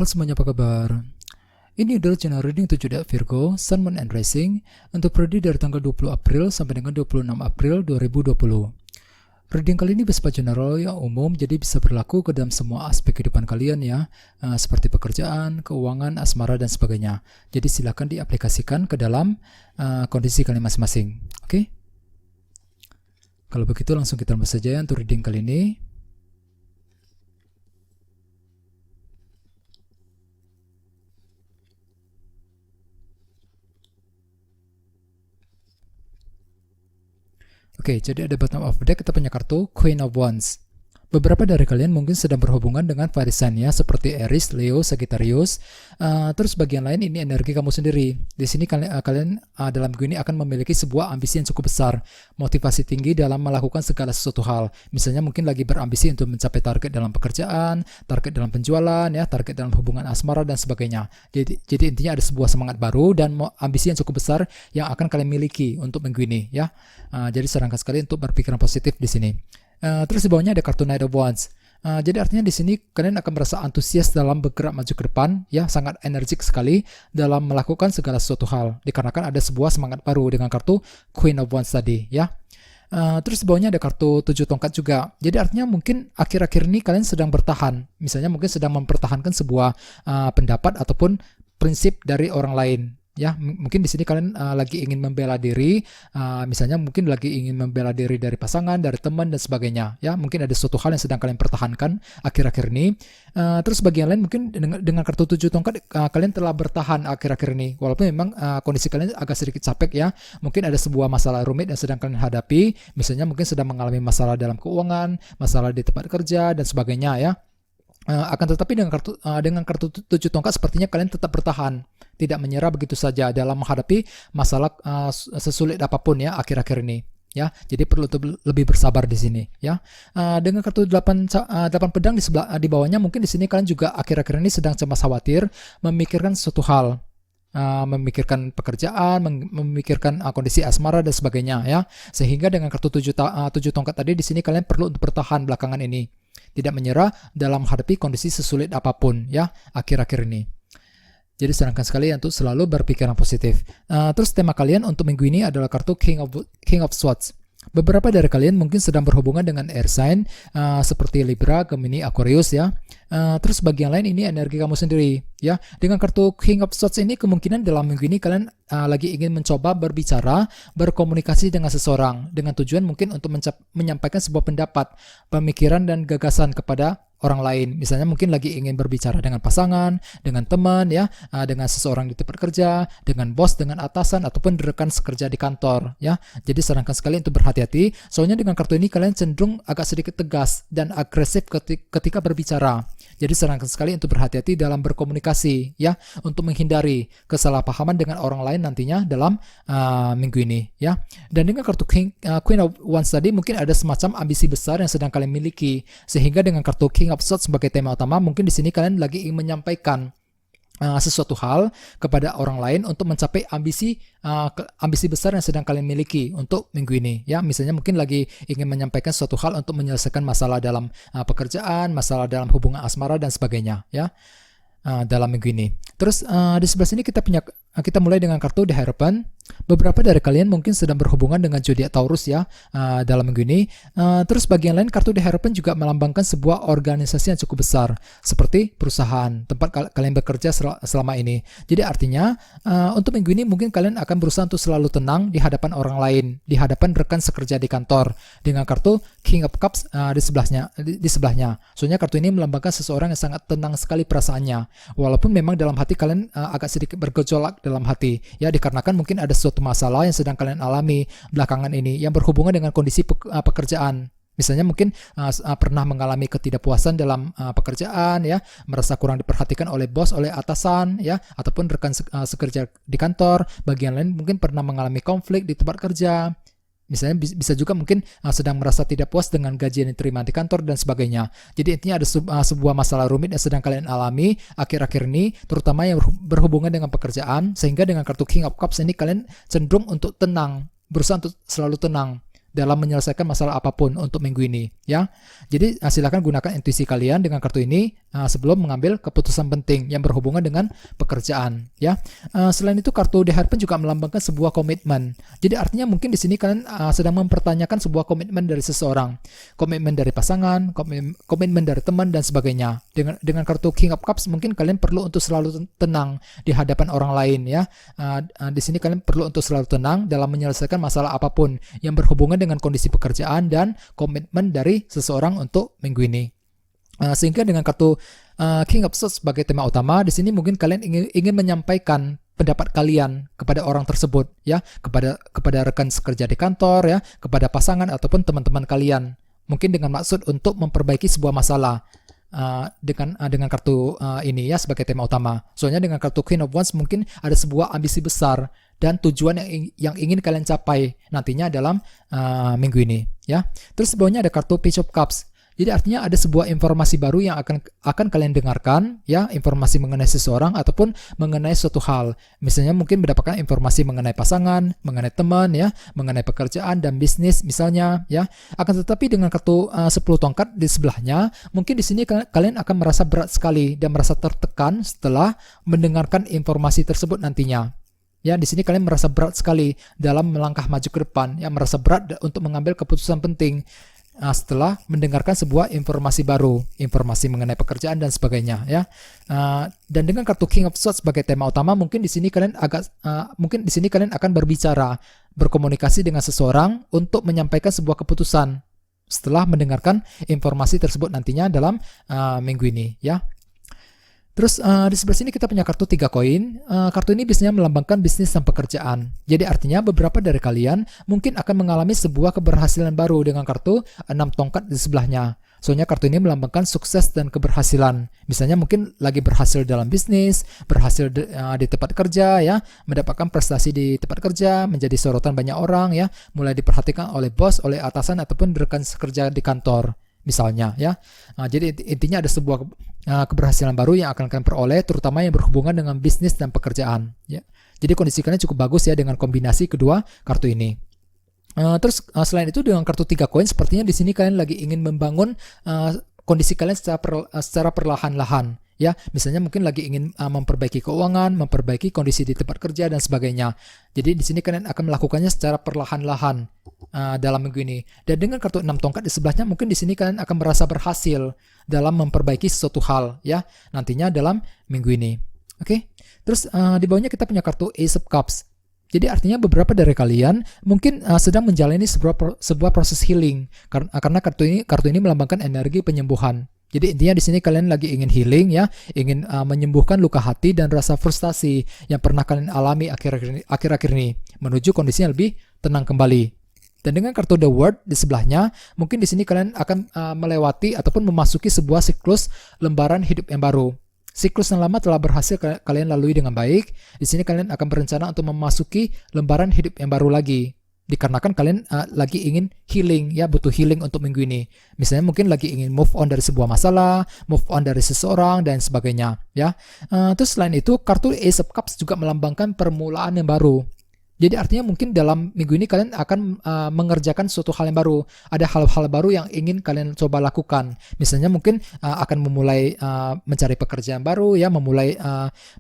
Halo semuanya, apa kabar? Ini adalah channel reading 7 Virgo, Sun, Moon, and Rising untuk periode dari tanggal 20 April sampai dengan 26 April 2020. Reading kali ini bersifat general yang umum, jadi bisa berlaku ke dalam semua aspek kehidupan kalian ya, seperti pekerjaan, keuangan, asmara, dan sebagainya. Jadi silakan diaplikasikan ke dalam kondisi kalian masing-masing. Oke? Kalau begitu langsung kita mulai saja untuk reading kali ini. Oke, jadi ada bottom of deck, kita punya kartu Queen of Wands. Beberapa dari kalian mungkin sedang berhubungan dengan varisan ya, seperti Aries, Leo, Sagittarius. Terus bagian lain ini energi kamu sendiri. Di sini kalian dalam minggu ini akan memiliki sebuah ambisi yang cukup besar, motivasi tinggi dalam melakukan segala sesuatu hal. Misalnya mungkin lagi berambisi untuk mencapai target dalam pekerjaan, target dalam penjualan, ya, target dalam hubungan asmara dan sebagainya. Jadi intinya ada sebuah semangat baru dan ambisi yang cukup besar yang akan kalian miliki untuk minggu ini ya. Jadi sarankan sekali untuk berpikiran positif di sini. Terus di bawahnya ada kartu Knight of Wands. Jadi artinya di sini kalian akan merasa antusias dalam bergerak maju ke depan, ya, sangat energik sekali dalam melakukan segala sesuatu hal. Dikarenakan ada sebuah semangat baru dengan kartu Queen of Wands tadi, ya. Terus di bawahnya ada kartu 7 tongkat juga. Jadi artinya mungkin akhir-akhir ini kalian sedang bertahan. Misalnya mungkin sedang mempertahankan sebuah pendapat ataupun prinsip dari orang lain. Ya, mungkin di sini kalian lagi ingin membela diri, misalnya mungkin lagi ingin membela diri dari pasangan, dari teman dan sebagainya. Ya, mungkin ada suatu hal yang sedang kalian pertahankan akhir-akhir ini. Terus bagian lain mungkin dengan kartu 7 tongkat kalian telah bertahan akhir-akhir ini, walaupun memang kondisi kalian agak sedikit capek ya. Mungkin ada sebuah masalah rumit yang sedang kalian hadapi, misalnya mungkin sedang mengalami masalah dalam keuangan, masalah di tempat kerja dan sebagainya ya. Akan tetapi dengan kartu 7 tongkat sepertinya kalian tetap bertahan, tidak menyerah begitu saja dalam menghadapi masalah sesulit apapun ya akhir-akhir ini ya. Jadi perlu lebih bersabar di sini ya. Dengan kartu 8 pedang di bawahnya, mungkin di sini kalian juga akhir-akhir ini sedang cemas khawatir, memikirkan sesuatu hal. Memikirkan pekerjaan, memikirkan kondisi asmara dan sebagainya ya. Sehingga dengan kartu 7 tongkat tadi di sini kalian perlu untuk bertahan belakangan ini. Tidak menyerah dalam menghadapi kondisi sesulit apapun ya akhir-akhir ini. Jadi sarankan sekali untuk selalu berpikiran positif. Terus tema kalian untuk minggu ini adalah kartu King of Swords. Beberapa dari kalian mungkin sedang berhubungan dengan air sign seperti Libra, Gemini, Aquarius ya. Terus bagian lain ini energi kamu sendiri ya. Dengan kartu King of Swords ini kemungkinan dalam minggu ini kalian lagi ingin mencoba berbicara, berkomunikasi dengan seseorang dengan tujuan mungkin untuk menyampaikan sebuah pendapat, pemikiran dan gagasan kepada orang lain. Misalnya mungkin lagi ingin berbicara dengan pasangan, dengan teman ya, dengan seseorang di tempat kerja, dengan bos, dengan atasan ataupun rekan sekerja di kantor ya. Jadi sarankan sekali untuk berhati-hati. Soalnya dengan kartu ini kalian cenderung agak sedikit tegas dan agresif ketika berbicara. Jadi sarankan sekali untuk berhati-hati dalam berkomunikasi ya, untuk menghindari kesalahpahaman dengan orang lain nantinya dalam minggu ini ya. Dan dengan kartu Queen of Wands tadi mungkin ada semacam ambisi besar yang sedang kalian miliki, sehingga dengan kartu King of Swords sebagai tema utama, mungkin di sini kalian lagi ingin menyampaikan sesuatu hal kepada orang lain untuk mencapai ambisi besar yang sedang kalian miliki untuk minggu ini ya. Misalnya mungkin lagi ingin menyampaikan suatu hal untuk menyelesaikan masalah dalam pekerjaan, masalah dalam hubungan asmara dan sebagainya ya dalam minggu ini. Terus di sebelah sini kita mulai dengan kartu The Hierophant. Beberapa dari kalian mungkin sedang berhubungan dengan zodiak Taurus ya dalam minggu ini. Terus bagian lain kartu The Hierophant juga melambangkan sebuah organisasi yang cukup besar seperti perusahaan tempat kalian bekerja selama ini. Jadi artinya untuk minggu ini mungkin kalian akan berusaha untuk selalu tenang di hadapan orang lain, di hadapan rekan sekerja di kantor dengan kartu King of Cups di sebelahnya. Soalnya kartu ini melambangkan seseorang yang sangat tenang sekali perasaannya, walaupun memang dalam hati kalian agak sedikit bergejolak dalam hati ya, dikarenakan mungkin ada suatu masalah yang sedang kalian alami belakangan ini yang berhubungan dengan kondisi pekerjaan. Misalnya mungkin pernah mengalami ketidakpuasan dalam pekerjaan ya, merasa kurang diperhatikan oleh bos, oleh atasan ya, ataupun rekan sekerja di kantor. Bagian lain mungkin pernah mengalami konflik di tempat kerja. Misalnya bisa juga mungkin sedang merasa tidak puas dengan gaji yang diterima di kantor dan sebagainya. Jadi intinya ada sebuah masalah rumit yang sedang kalian alami akhir-akhir ini, terutama yang berhubungan dengan pekerjaan, sehingga dengan kartu King of Cups ini kalian cenderung untuk tenang, berusaha untuk selalu tenang dalam menyelesaikan masalah apapun untuk minggu ini, ya. Jadi silakan gunakan intuisi kalian dengan kartu ini sebelum mengambil keputusan penting yang berhubungan dengan pekerjaan, ya. Selain itu kartu The Hierophant juga melambangkan sebuah komitmen. Jadi artinya mungkin di sini kalian sedang mempertanyakan sebuah komitmen dari seseorang, komitmen dari pasangan, komitmen dari teman dan sebagainya. Dengan kartu King of Cups mungkin kalian perlu untuk selalu tenang di hadapan orang lain, ya. Di sini kalian perlu untuk selalu tenang dalam menyelesaikan masalah apapun yang berhubungan dengan kondisi pekerjaan dan komitmen dari seseorang untuk minggu ini. Sehingga dengan kartu King of Swords sebagai tema utama, di sini mungkin kalian ingin menyampaikan pendapat kalian kepada orang tersebut, ya, kepada rekan sekerja di kantor, ya, kepada pasangan ataupun teman-teman kalian. Mungkin dengan maksud untuk memperbaiki sebuah masalah. Dengan kartu ini, ya, sebagai tema utama. Soalnya dengan kartu Queen of Wands mungkin ada sebuah ambisi besar dan tujuan yang ingin kalian capai nantinya dalam minggu ini, ya. Terus bawahnya ada kartu Page of Cups. Jadi artinya ada sebuah informasi baru yang akan kalian dengarkan, ya, informasi mengenai seseorang ataupun mengenai suatu hal. Misalnya mungkin mendapatkan informasi mengenai pasangan, mengenai teman, ya, mengenai pekerjaan dan bisnis misalnya, ya. Akan tetapi dengan kartu 10 tongkat di sebelahnya, mungkin di sini kalian akan merasa berat sekali dan merasa tertekan setelah mendengarkan informasi tersebut nantinya. Ya, di sini kalian merasa berat sekali dalam melangkah maju ke depan, ya, merasa berat untuk mengambil keputusan penting setelah mendengarkan sebuah informasi baru, informasi mengenai pekerjaan dan sebagainya, ya. Dan dengan kartu King of Swords sebagai tema utama, mungkin di sini kalian akan berbicara, berkomunikasi dengan seseorang untuk menyampaikan sebuah keputusan setelah mendengarkan informasi tersebut nantinya dalam minggu ini, ya. Terus di sebelah sini kita punya kartu 3 koin. Kartu ini biasanya melambangkan bisnis dan pekerjaan. Jadi artinya beberapa dari kalian mungkin akan mengalami sebuah keberhasilan baru dengan kartu 6 tongkat di sebelahnya. Soalnya kartu ini melambangkan sukses dan keberhasilan. Misalnya mungkin lagi berhasil dalam bisnis, berhasil di tempat kerja, ya, mendapatkan prestasi di tempat kerja, menjadi sorotan banyak orang, ya, mulai diperhatikan oleh bos, oleh atasan ataupun rekan sekerja di kantor. Misalnya, ya. Jadi intinya ada sebuah keberhasilan baru yang akan kalian peroleh, terutama yang berhubungan dengan bisnis dan pekerjaan, ya. Jadi kondisi kalian cukup bagus, ya, dengan kombinasi kedua kartu ini. Terus selain itu dengan kartu 3 koin, sepertinya di sini kalian lagi ingin membangun kondisi kalian secara perlahan-lahan, ya. Misalnya mungkin lagi ingin memperbaiki keuangan, memperbaiki kondisi di tempat kerja dan sebagainya. Jadi di sini kalian akan melakukannya secara perlahan-lahan dalam minggu ini. Dan dengan kartu 6 tongkat di sebelahnya, mungkin di sini kalian akan merasa berhasil dalam memperbaiki sesuatu hal, ya, nantinya dalam minggu ini. Oke. Terus di bawahnya kita punya kartu Ace of Cups. Jadi artinya beberapa dari kalian mungkin sedang menjalani sebuah proses healing karena kartu ini melambangkan energi penyembuhan. Jadi intinya di sini kalian lagi ingin healing, ya, ingin menyembuhkan luka hati dan rasa frustasi yang pernah kalian alami akhir-akhir ini menuju kondisi yang lebih tenang kembali. Dan dengan kartu The World di sebelahnya, mungkin di sini kalian akan melewati ataupun memasuki sebuah siklus lembaran hidup yang baru. Siklus yang lama telah berhasil kalian lalui dengan baik. Di sini kalian akan berencana untuk memasuki lembaran hidup yang baru lagi. Dikarenakan kalian lagi ingin healing, ya, butuh healing untuk minggu ini. Misalnya mungkin lagi ingin move on dari sebuah masalah, move on dari seseorang dan sebagainya, ya. Terus selain itu kartu Ace of Cups juga melambangkan permulaan yang baru. Jadi artinya mungkin dalam minggu ini kalian akan mengerjakan suatu hal yang baru. Ada hal-hal baru yang ingin kalian coba lakukan. Misalnya mungkin akan memulai mencari pekerjaan baru, ya, memulai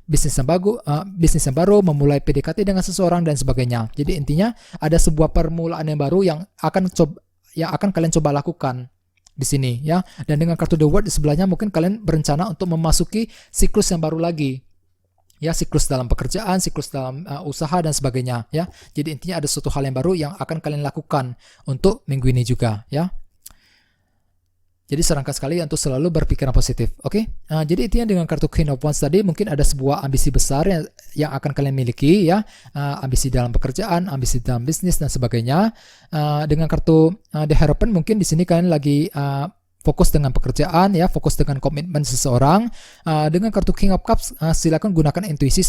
bisnis yang baru, memulai PDKT dengan seseorang dan sebagainya. Jadi intinya ada sebuah permulaan yang baru yang akan kalian coba lakukan di sini, ya. Dan dengan kartu The World di sebelahnya mungkin kalian berencana untuk memasuki siklus yang baru lagi. Ya, siklus dalam pekerjaan, siklus dalam usaha dan sebagainya, ya. Jadi intinya ada suatu hal yang baru yang akan kalian lakukan untuk minggu ini juga, ya. Jadi sarankan sekali untuk selalu berpikiran positif, oke? Jadi intinya dengan kartu Queen of Wands tadi mungkin ada sebuah ambisi besar yang akan kalian miliki, ya. Ambisi dalam pekerjaan, ambisi dalam bisnis dan sebagainya. Dengan kartu The Hierophant mungkin di sini kalian lagi fokus dengan pekerjaan, ya, fokus dengan komitmen seseorang. Dengan kartu King of Cups, silakan gunakan intuisi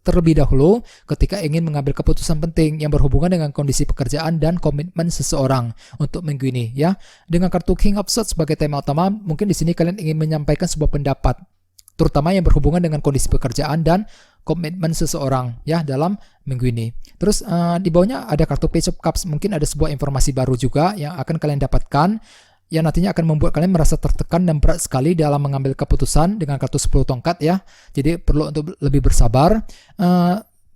terlebih dahulu ketika ingin mengambil keputusan penting yang berhubungan dengan kondisi pekerjaan dan komitmen seseorang untuk minggu ini, ya. Dengan kartu King of Swords sebagai tema utama, mungkin di sini kalian ingin menyampaikan sebuah pendapat terutama yang berhubungan dengan kondisi pekerjaan dan komitmen seseorang ya dalam minggu ini. Terus di bawahnya ada kartu Page of Cups, mungkin ada sebuah informasi baru juga yang akan kalian dapatkan yang nantinya akan membuat kalian merasa tertekan dan berat sekali dalam mengambil keputusan dengan kartu 10 tongkat ya. Jadi perlu untuk lebih bersabar.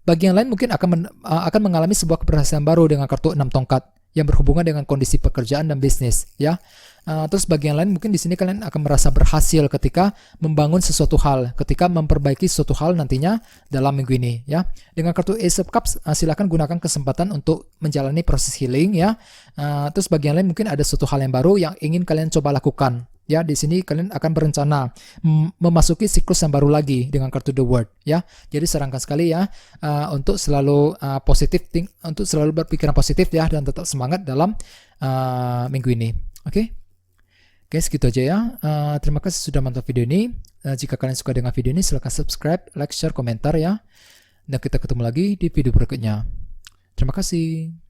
Bagi yang lain mungkin akan mengalami sebuah keberhasilan baru dengan kartu 6 tongkat yang berhubungan dengan kondisi pekerjaan dan bisnis ya. Terus bagi yang lain mungkin di sini kalian akan merasa berhasil ketika membangun sesuatu hal, ketika memperbaiki sesuatu hal nantinya dalam minggu ini ya. Dengan kartu Ace of Cups silakan gunakan kesempatan untuk menjalani proses healing ya. Terus bagi yang lain mungkin ada suatu hal yang baru yang ingin kalian coba lakukan. Ya, di sini kalian akan berencana memasuki siklus yang baru lagi dengan kartu The World ya. Jadi sarankan sekali ya untuk selalu untuk selalu berpikiran positif ya dan tetap semangat dalam minggu ini. Oke. Guys, gitu aja ya. Terima kasih sudah menonton video ini. Jika kalian suka dengan video ini silahkan subscribe, like, share, komentar ya. Dan kita ketemu lagi di video berikutnya. Terima kasih.